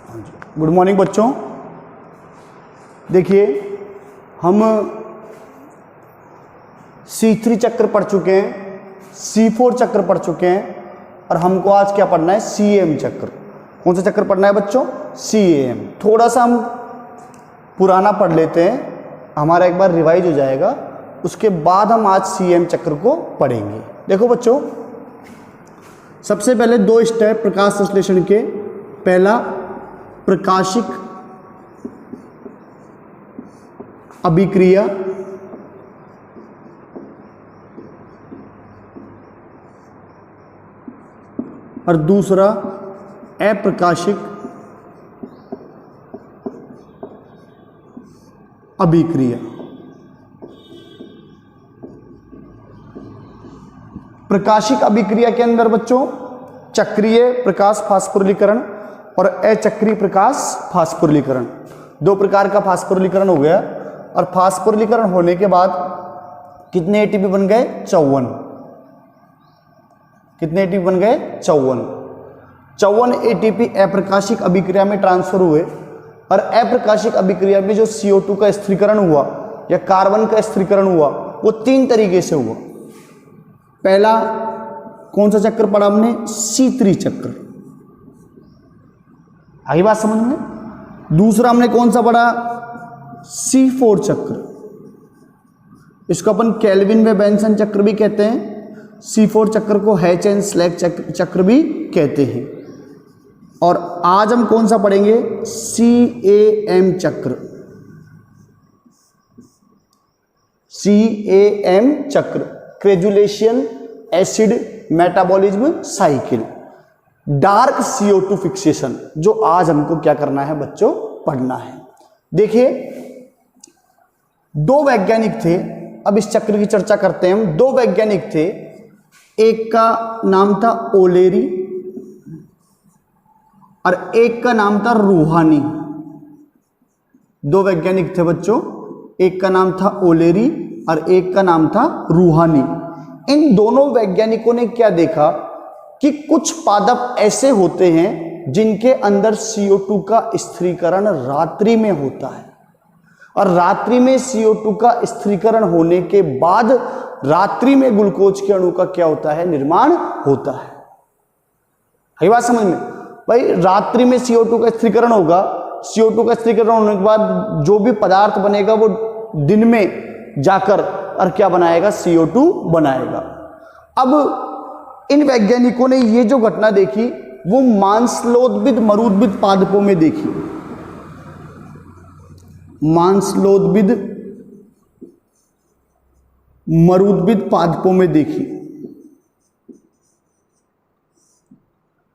Good morning बच्चों। देखिए हम C3 चक्र पढ़ चुके हैं, C4 चक्र पढ़ चुके हैं और हमको आज क्या पढ़ना है, CAM चक्र। कौन सा चक्र पढ़ना है बच्चों, CAM। थोड़ा सा हम पुराना पढ़ लेते हैं, हमारा एक बार रिवाइज हो जाएगा, उसके बाद हम आज CAM चक्र को पढ़ेंगे। देखो बच्चों, सबसे पहले दो स्टेप प्रकाश संश्लेषण के। पहला प्रकाशिक अभिक्रिया, और दूसरा अप्रकाशिक अभिक्रिया। प्रकाशिक अभिक्रिया के अंदर बच्चों चक्रीय प्रकाश फास्फोरिलीकरण और अचक्रीय प्रकाश फास्फोरिलीकरण, दो प्रकार का फास्फोरिलीकरण हो गया। और फास्फोरिलीकरण होने के बाद कितने एटीपी बन गए, 54। कितने एटीपी बन गए, 54 एटीपी अप्रकाशिक अभिक्रिया में ट्रांसफर हुए। और अप्रकाशिक अभिक्रिया में जो CO2 का स्थिरीकरण हुआ या कार्बन का स्थिरीकरण हुआ वो तीन तरीके से हुआ। पहला कौन सा चक्र पढ़ा हमने, C3 चक्र, आई बात समझ में। दूसरा हमने कौन सा पढ़ा, C4 चक्र, इसको अपन केल्विन व बेंसन चक्र भी कहते हैं। C4 चक्र को हैच एंड स्लैक चक्र भी कहते हैं। और आज हम कौन सा पढ़ेंगे, CAM चक्र। CAM चक्र, crassulacean acid metabolism cycle, dark CO2 fixation, जो आज हमको क्या करना है बच्चों, पढ़ना है। देखिए दो वैज्ञानिक थे, अब इस चक्र की चर्चा करते हैं हम। दो वैज्ञानिक थे, एक का नाम था ओलेरी और एक का नाम था रूहानी। दो वैज्ञानिक थे बच्चों, एक का नाम था ओलेरी और एक का नाम था रूहानी। इन दोनों वैज्ञानिकों ने क्या देखा कि कुछ पादप ऐसे होते हैं जिनके अंदर CO2 का स्थिरीकरण रात्रि में होता है, और रात्रि में CO2 का स्थिरीकरण होने के बाद रात्रि में ग्लूकोज के अणु का क्या होता है, निर्माण होता है। है बात समझ में भाई। रात्रि में CO2 का स्थिरीकरण होगा, CO2 का स्थिरीकरण होने के बाद जो भी पदार्थ बनेगा वो दिन में जाकर और क्या बनाएगा, CO2 बनाएगा। अब इन वैज्ञानिकों ने ये जो घटना देखी वो मांसलोदबिद मरुद्भिद पादपों में देखी। मांसलोदबिद मरुद्भिद पादपों में देखी।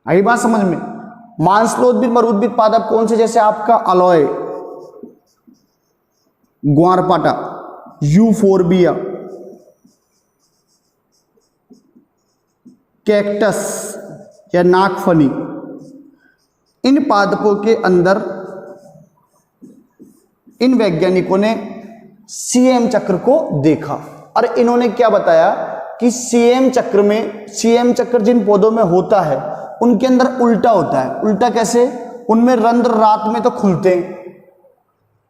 आई बात समझ में। मांसलोदबिद मरुद्भिद पादप कौन से, जैसे आपका अलोए, ग्वारपाटा, यूफोर्बिया, कैक्टस या नागफनी। इन पादपों के अंदर इन वैज्ञानिकों ने CAM चक्र को देखा और इन्होंने क्या बताया कि CAM चक्र में, CAM चक्र जिन पौधों में होता है उनके अंदर उल्टा होता है। उल्टा कैसे, उनमें रंध्र रात में तो खुलते हैं,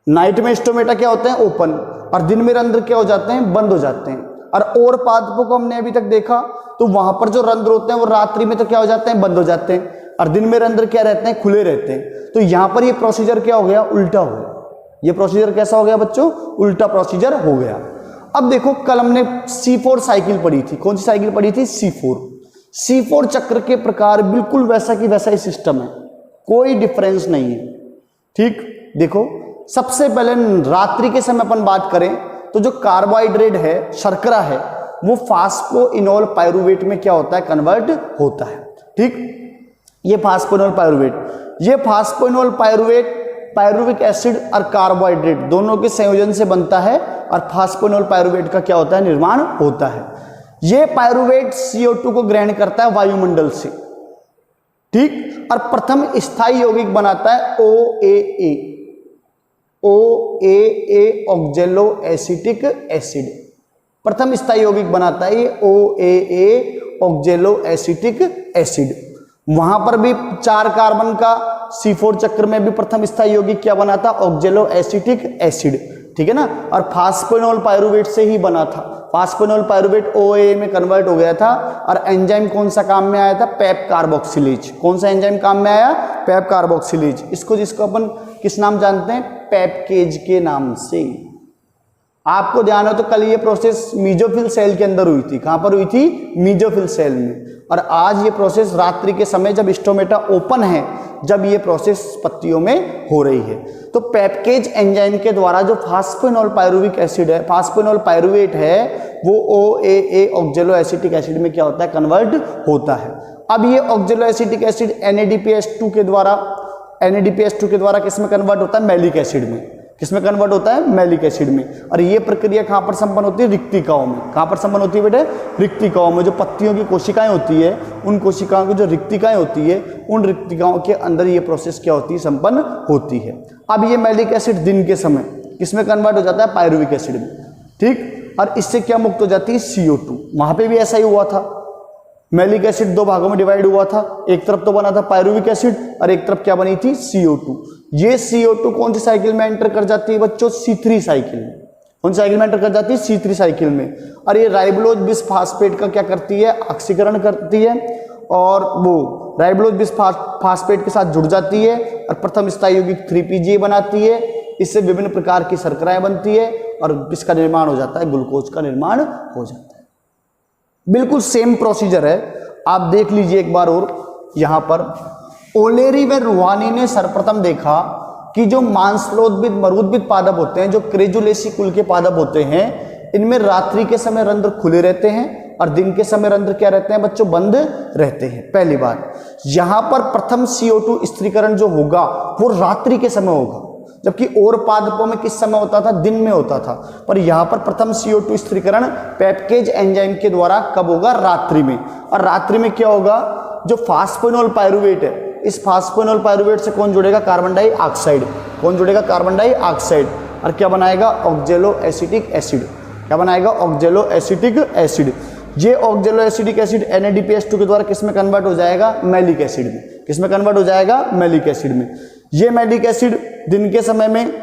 नाइट में स्टोमेटा क्या होते हैं, ओपन, और दिन में रंध्र क्या हो जाते हैं, बंद हो जाते हैं। और पादपों को हमने अभी तक देखा तो वहां पर जो रंध्र होते हैं वो रात्रि में तो क्या हो जाते हैं, बंद हो जाते हैं, और दिन में रंध्र क्या रहते हैं, खुले रहते हैं। तो यहां पर ये प्रोसीजर क्या हो गया, उल्टा हो गया। ये प्रोसीजर कैसा हो गया बच्चों, उल्टा प्रोसीजर हो गया। अब देखो कल हमने C4 साइकिल पढ़ी थी। कौन सी साइकिल पढ़ी थी, C4 चक्र के प्रकार बिल्कुल वैसा की वैसा ही सिस्टम है, कोई डिफरेंस नहीं है। ठीक, देखो सबसे पहले रात्रि के समय अपन बात करें तो जो कार्बोहाइड्रेट है, शर्करा है, वो फास्फोइनोल पायरुवेट में क्या होता है, कन्वर्ट होता है। ठीक, ये फास्फोइनोल पायरुवेट, ये फास्फोइनोल पायरुवेट पायरुविक एसिड और कार्बोहाइड्रेट दोनों के संयोजन से बनता है और फास्फोइनोल पायरुवेट का क्या होता है, निर्माण होता है। ये पायरुवेट CO2 को ग्रहण करता है वायुमंडल से। ठीक, और प्रथम स्थायी यौगिक बनाता है OAA ऑक्जेलो एसिटिक एसिड। प्रथम स्थायी यौगिक बनाता है ये OAA ऑक्जेलो एसिटिक एसिड। वहां पर भी 4 कार्बन का C4 चक्र में भी प्रथम स्थायी यौगिक क्या बना था, ऑक्जेलो एसिटिक एसिड, ठीक है ना। और फास्फेनॉल पायरुवेट से ही बना था, फास्फेनॉल पायरुवेट OAA में कन्वर्ट हो गया था। और एंजाइम कौन सा काम में आया था, पेप कार्बोक्सिलेज। कौन सा एंजाइम काम में आया, पेप कार्बोक्सिलेज। जिसको अपन किस नाम जानते हैं, पेपकेज के नाम से। आपको ध्यान हो तो कल ये प्रोसेस मीजोफिल सेल के अंदर हुई थी। कहां पर हुई थी, मीजोफिल सेल में। और आज ये प्रोसेस रात्रि के समय जब स्टोमेटा ओपन है, जब ये प्रोसेस पत्तियों में हो रही है। तो पेपकेज एंजाइम के द्वारा जो फास्फेनॉल पायरुविक एसिड है, फास्फेनॉल पायरुवेट है, वो OAA ऑक्जेलो एसिटिक एसिड में क्या होता है, कन्वर्ट होता है। अब ये ऑक्जेलो एसिटिक एसिड NADPH2 के द्वारा किस में कन्वर्ट होता है, मैलिक एसिड में। किसमें कन्वर्ट होता है, मैलिक एसिड में। और ये प्रक्रिया कहां पर संपन्न होती है, रिक्तिकाओं में। कहां पर संपन्न होती है बेटे, रिक्तिकाओं में। जो पत्तियों की कोशिकाएं होती है, उन कोशिकाओं की जो रिक्तिकाएं होती है, उन रिक्तिकाओं के अंदर ये प्रोसेस क्या होती है, संपन्न होती है। अब ये मैलिक एसिड दिन के समय किसमें कन्वर्ट हो जाता है, पायरुविक एसिड में, ठीक। और इससे क्या मुक्त हो जाती है, CO2। वहां पर भी ऐसा ही हुआ था, मैलिक एसिड 2 भागों में डिवाइड हुआ था। एक तरफ तो बना था पायरुविक एसिड और एक तरफ क्या बनी थी, CO2। ये CO2 कौन सी साइकिल में एंटर कर जाती है बच्चों, C3 साइकिल में। कौन सी साइकिल में एंटर कर जाती है, C3 साइकिल में। और ये राइबोलोज बिसफास्फेट का क्या करती है, ऑक्सीकरण करती है। और वो राइबोलोज बिसफास्फेट के साथ जुड़ जाती है और प्रथम स्थायी यौगिक 3PGA बनाती है। इससे विभिन्न प्रकार की शर्कराएं बनती है और इसका निर्माण हो जाता है, ग्लूकोज का निर्माण हो जाता है। बिल्कुल सेम प्रोसीजर है, आप देख लीजिए एक बार और। यहां पर ओलेरी व रुहानी ने सर्वप्रथम देखा कि जो मांसलोद्भिद मरुद्भिद पादप होते हैं, जो क्रेजुलेसी कुल के पादप होते हैं, इनमें रात्रि के समय रंध्र खुले रहते हैं और दिन के समय रंध्र क्या रहते हैं बच्चों, बंद रहते हैं। पहली बात, यहां पर प्रथम CO2 स्थिरीकरण जो होगा वो रात्रि के समय होगा, जबकि और पादपों में किस समय होता था, दिन में होता था। पर यहां पर प्रथम CO2 स्थिरीकरण पेपकेज एंजाइम के द्वारा कब होगा, रात्रि में। और रात्रि में क्या होगा, जो फास्फेनॉल पायरुवेट है, इस फास्फेनॉल पायरुवेट से कौन जुड़ेगा, कार्बन डाइऑक्साइड। कौन जुड़ेगा, कार्बन डाइऑक्साइड। और क्या बनाएगा, ऑक्जेलो एसिटिक एसिड। क्या बनाएगा, ऑक्जेलो एसिटिक एसिड। ये ऑक्जेलो एसिटिक एसिड NADPH2 के द्वारा किस में कन्वर्ट हो जाएगा, मैलिक एसिड में। किस में कन्वर्ट हो जाएगा, मैलिक एसिड में। ये मैलिक एसिड दिन के समय में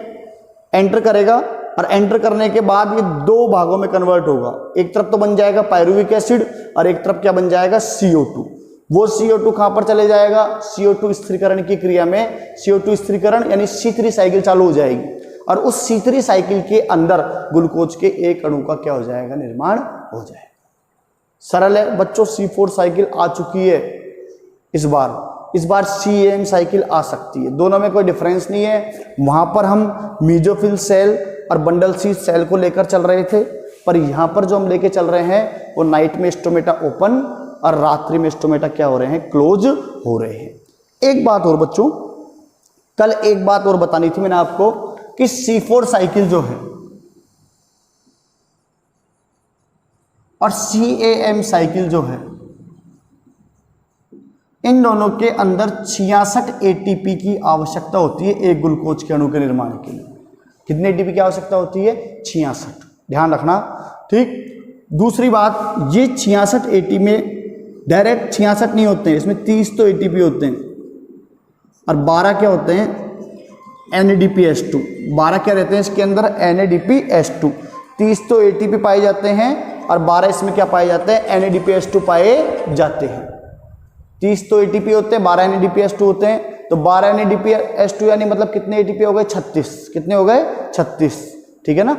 एंटर करेगा और एंटर करने के बाद ये 2 भागों में कन्वर्ट होगा। एक तरफ तो बन जाएगा पायरुविक एसिड और एक तरफ क्या बन जाएगा, CO2। वो CO2 कहां पर चले जाएगा, CO2 स्थिरीकरण की क्रिया में CO2 स्थिरीकरण यानी C3 साइकिल चालू हो जाएगी और उस C3 साइकिल के अंदर ग्लूकोज के एक अणु का क्या हो जाएगा, निर्माण हो जाएगा। सरल है बच्चों, C4 साइकिल आ चुकी है इस बार CAM साइकिल आ सकती है। दोनों में कोई डिफरेंस नहीं है। वहां पर हम मीजोफिल सेल और बंडल सी सेल को लेकर चल रहे थे, पर यहां पर जो हम लेके चल रहे हैं वो नाइट में स्टोमेटा ओपन और रात्रि में स्टोमेटा क्या हो रहे हैं, क्लोज हो रहे हैं। एक बात और बच्चों, कल एक बात और बतानी थी मैंने आपको कि C4 साइकिल जो है और CAM साइकिल जो है, इन दोनों के अंदर 66 ATP की आवश्यकता होती है एक ग्लूकोज के अणु के निर्माण के लिए। कितने ATP की आवश्यकता होती है, 66। ध्यान रखना, ठीक। दूसरी बात, ये 66 ATP में डायरेक्ट 66 नहीं होते हैं, इसमें 30 तो ATP होते हैं और 12 क्या होते हैं, NADPH2। 12 क्या रहते हैं इसके अंदर, NADPH2। 30 तो ATP पाए जाते हैं और 12 इसमें क्या पाए जाते हैं, NADPH2 पाए जाते हैं। 30 तो ATP होते हैं, 12 NADPH2 होते हैं। तो 12 NADPH2 यानी मतलब कितने ATP हो गए, 36। कितने हो गए, 36, ठीक है ना।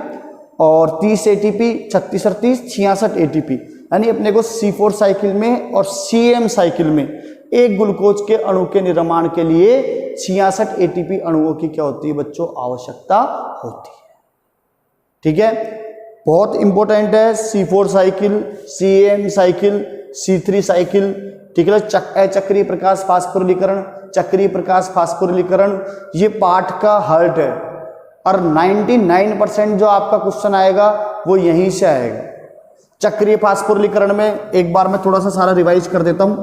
और 30 ATP, 36 और 30, 66 ATP। यानी अपने को C4 साइकिल में और CAM साइकिल में एक ग्लूकोज के अणु के निर्माण के लिए 66 ATP अणुओं की क्या होती है बच्चों, आवश्यकता होती है, ठीक है। बहुत इंपॉर्टेंट है C4 cycle, CAM cycle, C3 cycle, ठीक है। चक्रीय प्रकाश फास्फोरिलीकरण, चक्रीय प्रकाश फास्फोरिलीकरण, ये पाठ का हार्ट है और 99% जो आपका क्वेश्चन आएगा वो यहीं से आएगा। चक्रीय फास्फोरिलीकरण में एक बार मैं थोड़ा सा सारा रिवाइज कर देता हूं,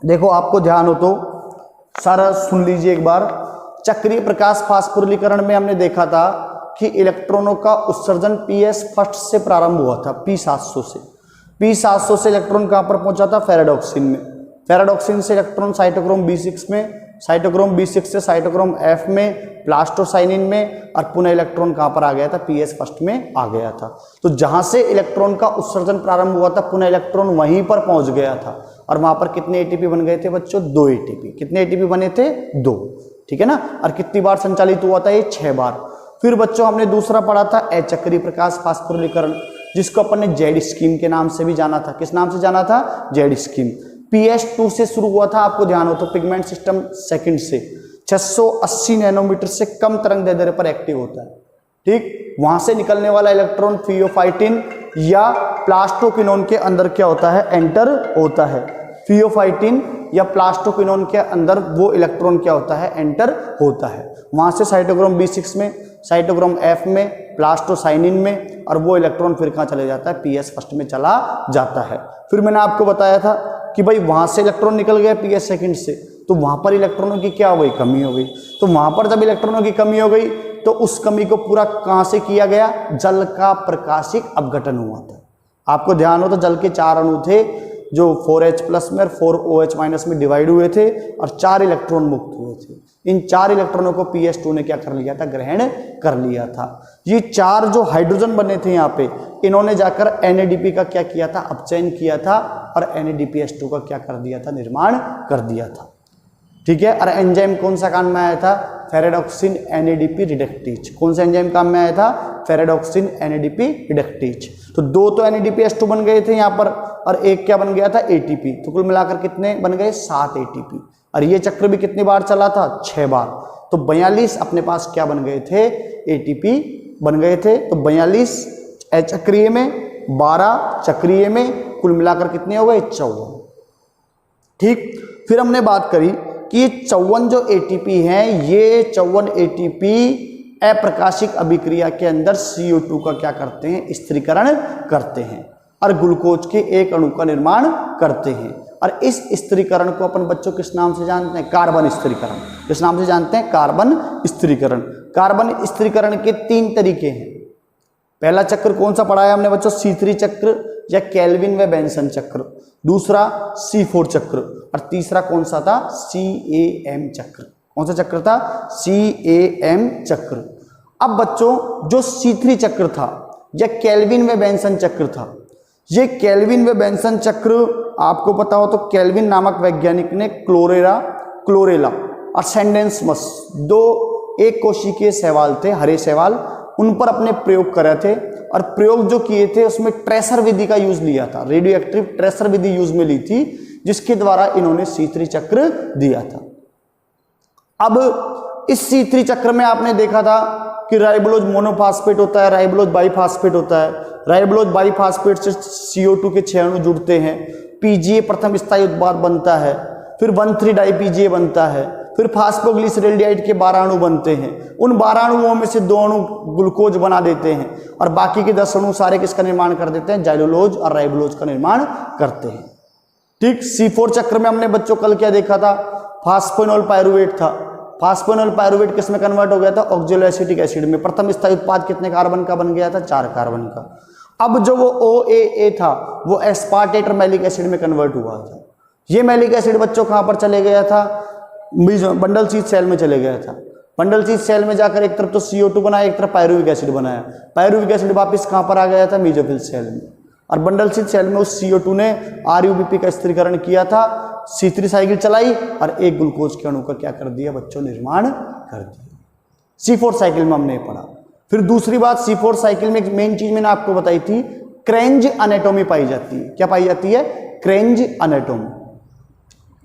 देखो आपको ध्यान हो तो सारा सुन लीजिए एक बार। चक्रीय प्रकाश फास्फोरिलीकरण में हमने देखा था कि इलेक्ट्रॉनों का उत्सर्जन PS फर्स्ट से प्रारंभ हुआ था, P700 से। P700 से इलेक्ट्रॉन कहां पर पहुंचा था, फेराडॉक्सिन में। पैराडॉक्सिन से इलेक्ट्रॉन साइटोक्रोम B6 में, साइटोक्रोम B6 से साइटोक्रोम F में, प्लास्टोसाइनिन में, और पुनः इलेक्ट्रॉन कहां पर आ गया था, PS फर्स्ट में आ गया था। तो जहां से इलेक्ट्रॉन का उत्सर्जन प्रारंभ हुआ था, पुनः इलेक्ट्रॉन वहीं पर पहुंच गया था और वहां पर कितने एटीपी बन गए थे बच्चों, 2 एटीपी। कितने एटीपी बने थे, 2, ठीक है ना। और कितनी बार संचालित हुआ था, ये 6 बार। फिर बच्चों हमने दूसरा पढ़ा था अचक्रीय प्रकाश फास्फोरिलीकरण, जिसको अपन ने जेड स्कीम के नाम से भी जाना था। किस नाम से जाना था, जेड स्कीम। PS2 से शुरू हुआ था, आपको ध्यान हो तो, पिगमेंट सिस्टम सेकंड से 680 नैनोमीटर से कम तरंग दैर्ध्य पर एक्टिव होता है, ठीक। वहां से निकलने वाला इलेक्ट्रॉन फियोफाइटिन या प्लास्टोक्विनोन के अंदर क्या होता है, एंटर होता है। फियोफाइटिन या प्लास्टोक्विनोन के अंदर वो इलेक्ट्रॉन क्या होता है, एंटर होता है। वहां से साइटोक्रोम B6 में, साइटोक्रोम F में, प्लास्टोसाइनिन में, और वो इलेक्ट्रॉन फिर कहाँ चले जाता है, PS फर्स्ट में चला जाता है। फिर मैंने आपको बताया था कि भाई वहां से इलेक्ट्रॉन निकल गया PS सेकंड से, तो वहां पर इलेक्ट्रॉनों की क्या हो गई, कमी हो गई। तो वहां पर जब इलेक्ट्रॉनों की कमी हो गई तो उस कमी को पूरा कहां से किया गया, जल का प्रकाशिक अपघटन हुआ था। आपको ध्यान हो तो जल के 4 अणु थे जो 4H+ में और 4OH- में डिवाइड हुए थे और 4 इलेक्ट्रॉन मुक्त हुए थे। इन 4 इलेक्ट्रॉनों को PS2 ने क्या कर लिया था, ग्रहण कर लिया था। ये 4 जो हाइड्रोजन बने थे यहाँ पे, इन्होंने जाकर NADP का क्या किया था, अपचयन किया था और NADPH2 का क्या कर दिया था, निर्माण कर दिया था, ठीक है। और एंजाइम कौन सा काम में आया था, फेरेडॉक्सिन NADP रिडक्टेज। कौन सा एंजाइम काम में आया था, फेरेडॉक्सिन NADP रिडक्टेज। तो 2 तो NADPH2 बन गए थे यहाँ पर और एक क्या बन गया था, ATP। तो कुल मिलाकर कितने बन गए, 7 ATP। और ये चक्र भी कितनी बार चला था, 6 बार। तो 42 अपने पास क्या बन गए थे, ATP बन गए थे। तो 42 अचक्रीय में, 12 चक्रीय में, कुल मिलाकर कितने हो गए, 54, ठीक। फिर हमने बात करी कि ये 54 जो ATP हैं, ये 54 ATP अप्रकाशिक अभिक्रिया के अंदर CO2 का क्या करते हैं, स्थिरीकरण करते हैं और ग्लूकोज के एक अणु का निर्माण करते हैं। और इस स्थिरीकरण को अपन बच्चों किस नाम से जानते हैं, कार्बन स्थिरीकरण। किस नाम से जानते हैं, कार्बन स्थिरीकरण। कार्बन स्थिरीकरण के 3 तरीके हैं। पहला चक्र कौन सा पढ़ा है हमने बच्चों, C3 चक्र या केल्विन व बेंसन चक्र। दूसरा C4 चक्र और तीसरा कौन सा था, CAM चक्र। कौन सा चक्र था, CAM चक्र। अब बच्चों जो C3 चक्र था या केल्विन व बेंसन चक्र था, ये केल्विन व बेंसन चक्र आपको पता हो तो केल्विन नामक वैज्ञानिक ने क्लोरेला और सेंडेंसमस 2 एक कोशिकीय शैवाल थे, हरे शैवाल, उन पर अपने प्रयोग करे थे। और प्रयोग जो किए थे उसमें ट्रेसर विधि का यूज लिया था, रेडियो एक्टिव ट्रेसर विधि यूज में ली थी, जिसके द्वारा इन्होंने C3 चक्र दिया था। अब इस C3 चक्र में आपने देखा था कि राइबोलोज मोनोफास्फेट होता है, राइबोलोज बाइफास्फेट होता है। राइबोलोज बाइफास्फेट से CO2 के 6 अणु जुड़ते हैं, PGA प्रथम स्थायी उत्पाद बनता है, फिर 1,3-डाई-PGA बनता है, फिर फास्फोग्लिसरेल्डिहाइड के 12 अणु बनते हैं। उन 12 अणुओं में से 2 अणु ग्लूकोज बना देते हैं और बाकी के 10 अणु सारे किसका निर्माण कर देते हैं, जाइलोलोज और राइबोलोज का निर्माण करते हैं, ठीक। C4 चक्र में हमने बच्चों कल क्या देखा था, फास्फेनॉल पायरुवेट था। फास्फेनॉल पायरुवेट किस में कन्वर्ट हो गया था, ऑक्जेलोएसिटिक एसिड में। प्रथम स्थायी उत्पाद कितने कार्बन का बन गया था, 4 कार्बन का। अब जो वो OAA था वो एस्पार्टेट और मैलिक एसिड में कन्वर्ट हुआ था। ये मैलिक एसिड बच्चों कहां पर चले गया था, बंडल शीथ सेल में चले गया था। बंडल शीथ सेल में जाकर एक तरफ तो CO2 बनाया, एक तरफ पायरुविक एसिड बनाया। पायरुविक एसिड वापस कहां पर आ गया था, मेसोफिल सेल में। और बंडल शीथ सेल में उस CO2 ने RUBP का स्थिरीकरण किया था, C3 साइकिल चलाई और एक ग्लूकोज के अणु का क्या कर दिया बच्चों, निर्माण कर दिया। C4 साइकिल में हमने पढ़ा। फिर दूसरी बात, C4 साइकिल में एक मेन चीज मैंने आपको बताई थी, क्रेंज एनाटॉमी पाई जाती है। क्या पाई जाती है, क्रेंज एनाटॉमी,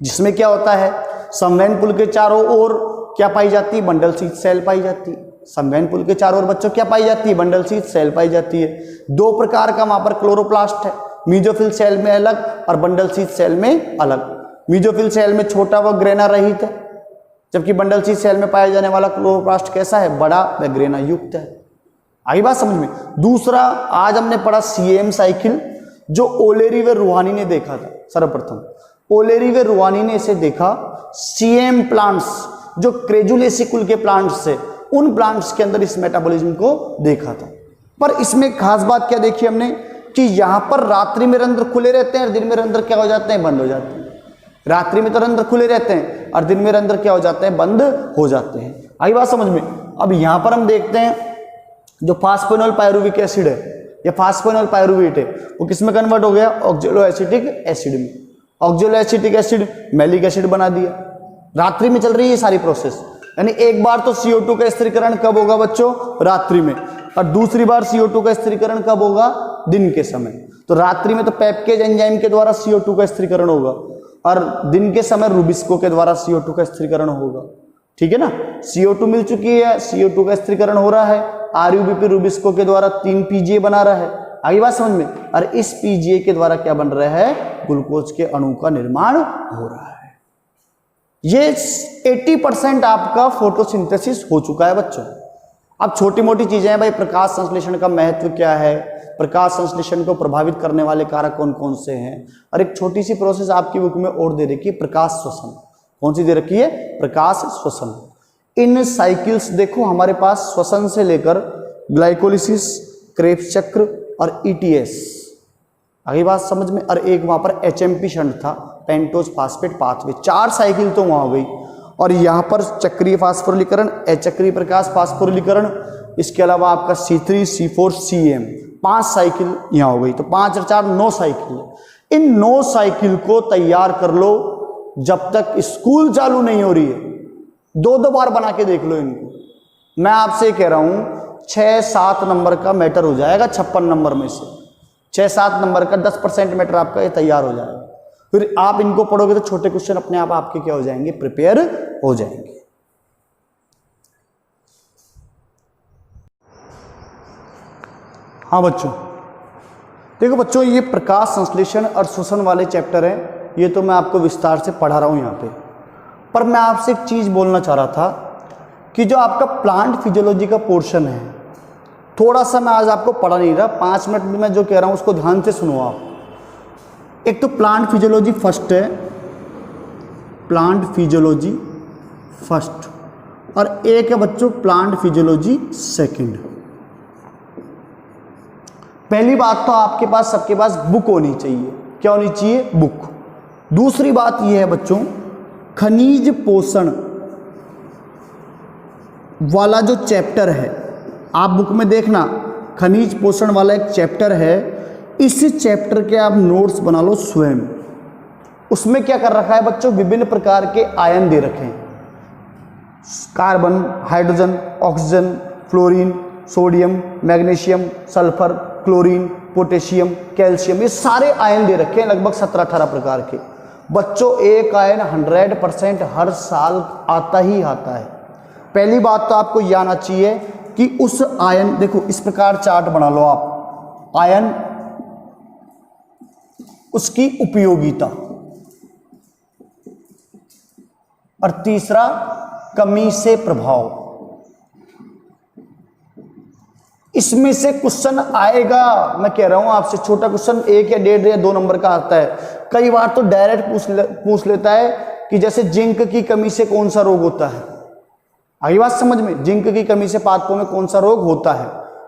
जिसमें क्या होता है, संवहन पुल के चारों ओर क्या पाई जाती है, बंडल शीथ सेल पाई जाती है। संवहन पुल के चारों ओर बच्चों क्या पाई जाती है, बंडल शीथ सेल पाई जाती है। 2 प्रकार का वहां पर क्लोरोप्लास्ट है, मीजोफिल सेल में अलग और बंडल शीथ सेल में अलग। मीजोफिल सेल में छोटा व ग्रेना रहित है, जबकि बंडल शीथ सेल में पाया जाने वाला क्लोरोप्लास्ट कैसा है, बड़ा व ग्रेना युक्त है। आई बात समझ में। दूसरा आज हमने पढ़ा CAM साइकिल, जो ओलेरी व रूहानी ने देखा था। सर्वप्रथम ओलेरी व रूहानी ने इसे देखा। CAM प्लांट्स जो क्रेजुलेसी कुल के प्लांट्स है, उन प्लांट्स के अंदर इस मेटाबॉलिज्म को देखा था। पर इसमें खास बात क्या देखी हमने कि यहां पर रात्रि में रंध्र खुले रहते हैं और दिन में रंध्र क्या हो जाते हैं, बंद हो जाते हैं। रात्रि में तो रंध्र खुले रहते हैं और दिन में रंध्र क्या हो जाते हैं, बंद हो जाते हैं। आई बात समझ में। अब यहां पर हम देखते हैं जो फास्फेनॉल पायरुविक एसिड है या फास्फेनॉल पायरुवेट है वो किसमें कन्वर्ट हो गया, ऑक्जेलो एसिटिक एसिड में। ऑक्जेलो एसिटिक एसिड मैलिक एसिड बना दिया। रात्रि में चल रही है ये सारी प्रोसेस, यानी एक बार तो CO2 का स्थिरीकरण कब होगा बच्चों, रात्रि में, और दूसरी बार CO2 का स्थिरीकरण कब होगा, दिन के समय। तो रात्रि में तो पेप्केज एंजाइम के द्वारा CO2 का स्थिरीकरण होगा और दिन के समय रुबिस्को के द्वारा CO2 का स्थिरीकरण होगा। ठीक है ना, CO2 मिल चुकी है, CO2 का स्थिरीकरण हो रहा है, RUBP रुबिस्को के द्वारा 3 PGA बना रहा है। आगे बात समझ में। और इस PGA के द्वारा क्या बन रहा है, ग्लूकोज के अणु का निर्माण हो रहा है। ये 80% आपका फोटोसिंथेसिस हो चुका है बच्चों। अब छोटी मोटी चीजें हैं भाई, प्रकाश संश्लेषण का महत्व क्या है, प्रकाश संश्लेषण को प्रभावित करने वाले कारक कौन कौन से हैं, और एक छोटी सी प्रोसेस आपकी बुक में और दे रखी है, प्रकाश श्वसन। कौन सी दे रखी है, प्रकाश श्वसन। इन साइकिल्स देखो हमारे पास श्वसन से लेकर ग्लाइकोलिसिस, क्रेब्स चक्र और ETS, आगे बात समझ में। और एक वहां पर HMP शंट था, पेंटोज फास्फेट पाथवे, 4 साइकिल तो वहां हो गई। और यहाँ पर चक्रीय फास्फोरिलीकरण, अचक्रीय प्रकाश फास्फोरिलीकरण, इसके अलावा आपका C3, C4, CM, 5 साइकिल यहाँ हो गई। तो 5 और 4 9 साइकिल। इन 9 साइकिल को तैयार कर लो जब तक स्कूल चालू नहीं हो रही है। 2-2 बार बना के देख लो इनको। मैं आपसे कह रहा हूं 6-7 नंबर का मैटर हो जाएगा 56 नंबर में से। 6-7 नंबर का 10% मैटर आपका ये तैयार हो जाएगा। फिर आप इनको पढ़ोगे तो छोटे क्वेश्चन अपने आप आपके क्या हो जाएंगे, प्रिपेयर हो जाएंगे। हाँ बच्चों, देखो बच्चों, ये प्रकाश संश्लेषण और श्वसन वाले चैप्टर हैं, ये तो मैं आपको विस्तार से पढ़ा रहा हूं यहाँ पे। पर मैं आपसे एक चीज बोलना चाह रहा था कि जो आपका प्लांट फिजियोलॉजी का पोर्शन है, थोड़ा सा मैं आज आपको पढ़ा नहीं रहा, 5 मिनट में मैं जो कह रहा हूं उसको ध्यान से सुनो आप। एक तो प्लांट फिजियोलॉजी फर्स्ट है, प्लांट फिजियोलॉजी फर्स्ट, और एक है बच्चों प्लांट फिजियोलॉजी सेकंड। पहली बात तो आपके पास, सबके पास बुक होनी चाहिए। क्या होनी चाहिए, बुक। दूसरी बात यह है बच्चों, खनिज पोषण वाला जो चैप्टर है, आप बुक में देखना, खनिज पोषण वाला एक चैप्टर है, इस चैप्टर के आप नोट्स बना लो स्वयं। उसमें क्या कर रखा है बच्चों, विभिन्न प्रकार के आयन दे रखे हैं, carbon, hydrogen, oxygen, fluorine, sodium, magnesium, sulphur, chlorine, potassium, calcium, ये सारे आयन दे रखे हैं, लगभग 17-18 प्रकार के। बच्चों एक आयन 100% हर साल आता ही आता है। पहली बात तो आपको ये आना चाहिए कि उस आयन, देखो इस प्रकार चार्ट बना लो आप, आयन, उसकी उपयोगिता, और तीसरा कमी से प्रभाव। इसमें से क्वेश्चन आएगा, मैं कह रहा हूं आपसे, छोटा क्वेश्चन 1 या 1.5 या 2 नंबर का आता है। कई बार तो डायरेक्ट पूछ लेता है कि जैसे जिंक की कमी से कौन सा रोग होता है। आगे बात समझ में, जिंक की कमी से पादपों में कौन सा रोग होता है,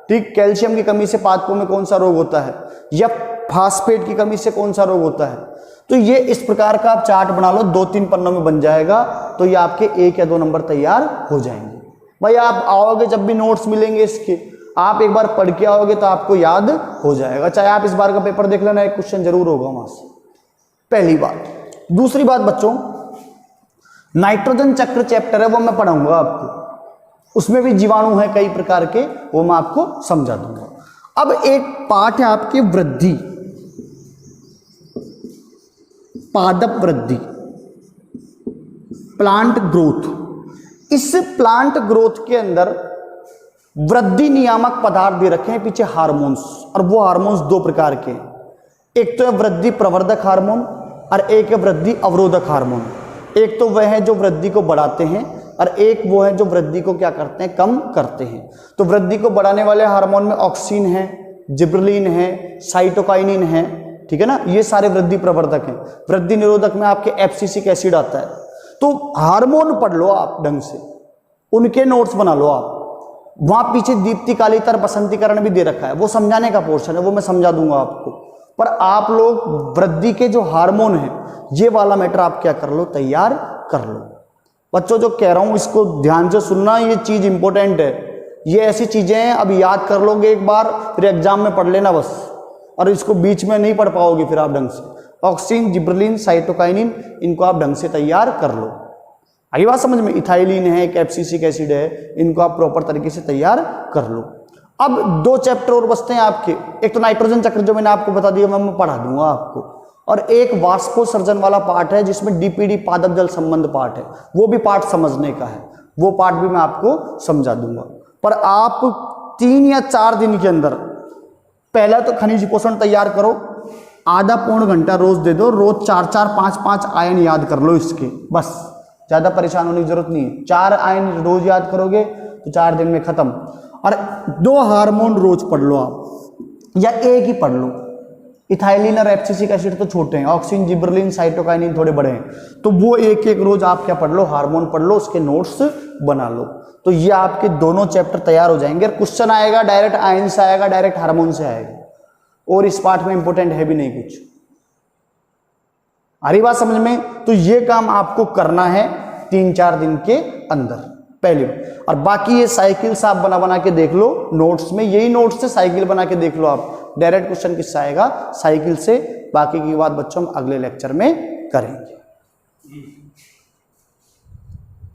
ठीक, कैल्शियम की कमी से पादपों में कौन सा रोग होता है, या फास्फेट की कमी से कौन सा रोग होता है। तो ये इस प्रकार का आप चार्ट बना लो, 2-3 पन्नों में बन जाएगा, तो ये आपके 1 या 2 नंबर तैयार हो जाएंगे। भाई आप आओगे, जब भी नोट्स मिलेंगे इसके, आप एक बार पढ़ के आओगे तो आपको याद हो जाएगा। चाहे आप इस बार का पेपर देख लेना, एक क्वेश्चन जरूर होगा वहां से, पहली बात। दूसरी बात बच्चों, नाइट्रोजन चक्र चैप्टर है, वो मैं पढ़ाऊंगा आपको, उसमें भी जीवाणु है कई प्रकार के, वो मैं आपको समझा दूंगा। अब एक पार्ट है आपकी वृद्धि, पादप वृद्धि, प्लांट ग्रोथ। इस प्लांट ग्रोथ के अंदर वृद्धि नियामक पदार्थ दे रखे हैं पीछे, हार्मोन्स, और वो हार्मोन्स 2 प्रकार के हैं। एक तो है वृद्धि प्रवर्धक हार्मोन और एक है वृद्धि अवरोधक हार्मोन। एक तो वह है जो वृद्धि को बढ़ाते हैं और एक वो है जो वृद्धि को क्या करते हैं, कम करते हैं। तो वृद्धि को बढ़ाने वाले हार्मोन में ऑक्सिन है, जिब्रेलिन है, साइटोकाइनिन है, ठीक है ना, ये सारे वृद्धि प्रवर्धक हैं। वृद्धि निरोधक में आपके एब्सिसिक एसिड आता है। तो हार्मोन पढ़ लो आप ढंग से, उनके नोट्स बना लो आप। वहां पीछे दीप्तिकालिता और बसंतीकरण भी दे रखा है, वो समझाने का पोर्शन है, वो मैं समझा दूंगा आपको। पर आप लोग वृद्धि के जो हार्मोन है ये वाला मैटर आप क्या कर लो, तैयार कर लो। बच्चों जो कह रहा हूं इसको ध्यान से सुनना, ये चीज इंपॉर्टेंट है। ये ऐसी चीजें हैं, अब याद कर लोगे एक बार, फिर एग्जाम में पढ़ लेना बस, और इसको बीच में नहीं पढ़ पाओगे फिर आप ढंग से। ऑक्सीन, जिब्रेलिन, साइटोकाइनिन, इनको आप ढंग से तैयार कर लो। आगे बात समझ में? इथाइलिन है, कैप्सिसिक एसिड है, इनको आप प्रॉपर तरीके से तैयार कर लो। अब 2 चैप्टर और बचते हैं आपके। एक तो नाइट्रोजन चक्र जो मैंने आपको बता दिया, मैं पढ़ा दूंगा आपको, और एक वाष्पोत्सर्जन वाला पार्ट है जिसमें डीपीडी पादप जल संबंध पार्ट है, वो भी पार्ट समझने का है, वो पार्ट भी मैं आपको समझा दूंगा। पर आप 3 या 4 दिन के अंदर पहला तो खनिज पोषण तैयार करो, आधा पौन घंटा रोज दे दो, रोज 4-4, 5-5 आयन याद कर लो इसके, बस ज्यादा परेशान होने की जरूरत नहीं है। 4 आयन रोज याद करोगे तो 4 दिन में खत्म। और 2 हार्मोन रोज पढ़ लो आप, या एक ही पढ़ लो। इथाइलिन और एब्सिसिक एसिड तो छोटे हैं, ऑक्सीन, जिब्रेलिन, साइटोकाइनिन थोड़े बड़े हैं, तो वो एक एक रोज आप क्या पढ़ लो, हार्मोन पढ़ लो, उसके नोट्स बना लो। तो ये आपके दोनों चैप्टर तैयार हो जाएंगे। क्वेश्चन आएगा डायरेक्ट आयन से आएगा, डायरेक्ट हार्मोन से आएगा, और इस पार्ट में इंपॉर्टेंट है भी नहीं कुछ। आ रही बात समझ में? तो ये काम आपको करना है 3-4 दिन के अंदर पहले। और बाकी ये साइकिल्स आप बना बना के देख लो नोट्स में, यही नोट्स से साइकिल बना के देख लो आप। डायरेक्ट क्वेश्चन किससे आएगा? साइकिल से। बाकी की बात बच्चों हम अगले लेक्चर में करेंगे।